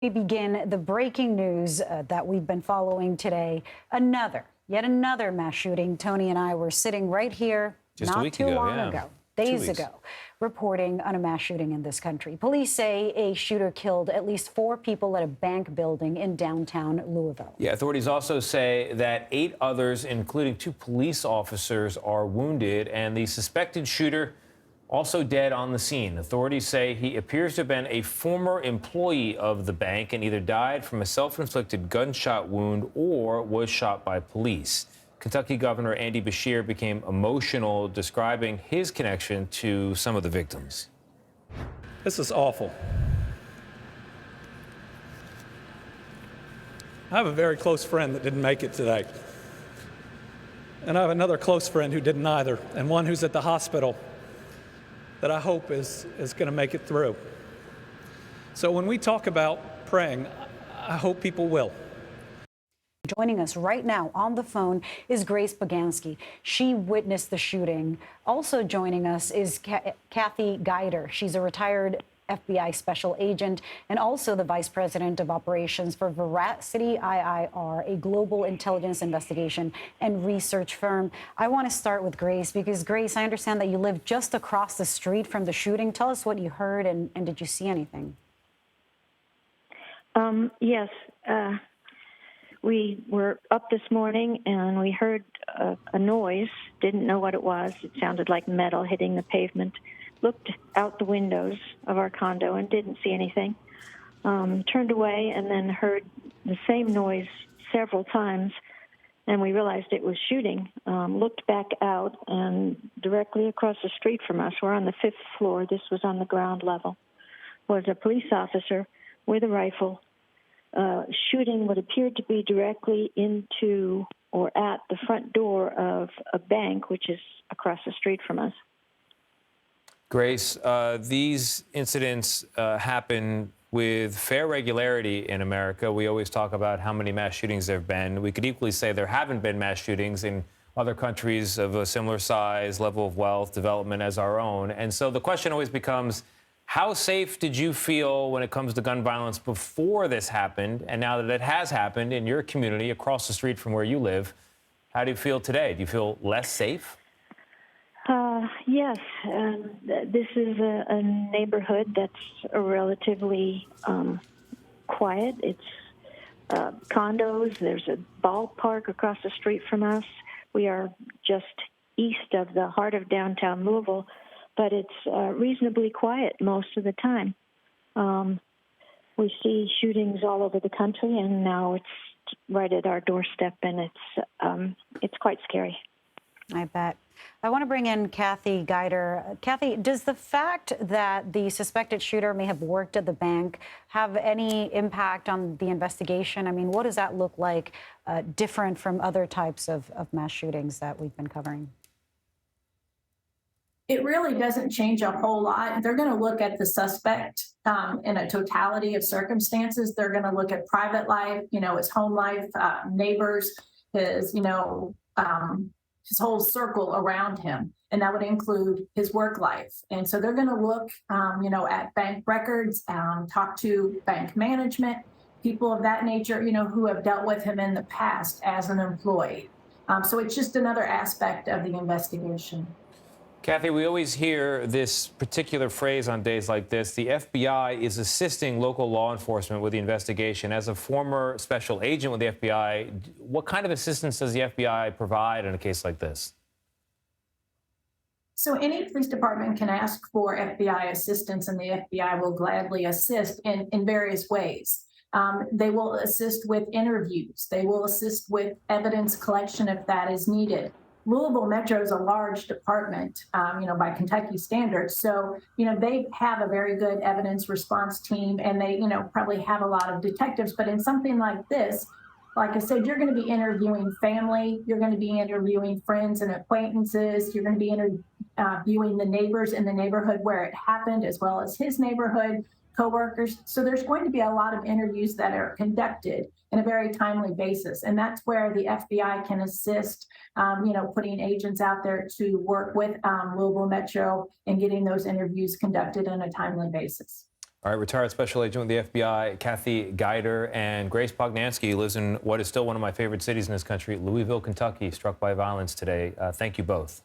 We begin the breaking news that we've been following today. Yet another mass shooting. Tony and I were sitting right here Just a not week too ago, long yeah. ago, days 2 weeks. ago, reporting on a mass shooting in this country. Police say a shooter killed at least 4 people at a bank building in downtown Louisville. Yeah, authorities also say that 8 others, including 2 police officers, are wounded, and the suspected shooter also dead on the scene. Authorities say he appears to have been a former employee of the bank and either died from a self-inflicted gunshot wound or was shot by police. Kentucky Governor Andy Beshear became emotional describing his connection to some of the victims. This is awful. I have a very close friend that didn't make it today. And I have another close friend who didn't either, and one who's at the hospital that I hope is going to make it through. So when we talk about praying, I hope people will. Joining us right now on the phone is Grace Pognaski. She witnessed the shooting. Also joining us is Kathy Guider. She's a retired FBI special agent and also the vice president of operations for Veracity IIR, a global intelligence investigation and research firm. I want to start with Grace because, Grace, I understand that you live just across the street from the shooting. Tell us what you heard and did you see anything? Yes. We were up this morning and we heard a noise, didn't know what it was. It sounded like metal hitting the pavement. Looked out the windows of our condo and didn't see anything. Turned away and then heard the same noise several times, and we realized it was shooting. Looked back out, and directly across the street from us, we're on the 5th floor, this was on the ground level, was a police officer with a rifle shooting what appeared to be directly into or at the front door of a bank, which is across the street from us. Grace, these incidents happen with fair regularity in America. We always talk about how many mass shootings there have been. We could equally say there haven't been mass shootings in other countries of a similar size, level of wealth, development as our own. And so the question always becomes, how safe did you feel when it comes to gun violence before this happened? And now that it has happened in your community across the street from where you live, how do you feel today? Do you feel less safe? Yes, this is a neighborhood that's relatively quiet. It's condos. There's a ballpark across the street from us. We are just east of the heart of downtown Louisville, but it's reasonably quiet most of the time. We see shootings all over the country, and now it's right at our doorstep, and it's quite scary. I bet. I want to bring in Kathy Guider. Kathy, does the fact that the suspected shooter may have worked at the bank have any impact on the investigation? I mean, what does that look like different from other types of mass shootings that we've been covering? It really doesn't change a whole lot. They're going to look at the suspect in a totality of circumstances. They're going to look at private life, his home life, neighbors, his whole circle around him, and that would include his work life. And so they're going to look, at bank records, talk to bank management, people of that nature, who have dealt with him in the past as an employee. So it's just another aspect of the investigation. Kathy, we always hear this particular phrase on days like this. The FBI is assisting local law enforcement with the investigation. As a former special agent with the FBI, what kind of assistance does the FBI provide in a case like this? So any police department can ask for FBI assistance, and the FBI will gladly assist in various ways. They will assist with interviews. They will assist with evidence collection if that is needed. Louisville Metro is a large department, by Kentucky standards. So, they have a very good evidence response team, and they, probably have a lot of detectives. But in something like this, like I said, you're going to be interviewing family. You're going to be interviewing friends and acquaintances. You're going to be interviewing the neighbors in the neighborhood where it happened, as well as his neighborhood, coworkers. So there's going to be a lot of interviews that are conducted in a very timely basis. And that's where the FBI can assist, putting agents out there to work with Louisville Metro and getting those interviews conducted on a timely basis. All right, retired special agent with the FBI, Kathy Geider, and Grace Pognaski, who lives in what is still one of my favorite cities in this country, Louisville, Kentucky, struck by violence today. Thank you both.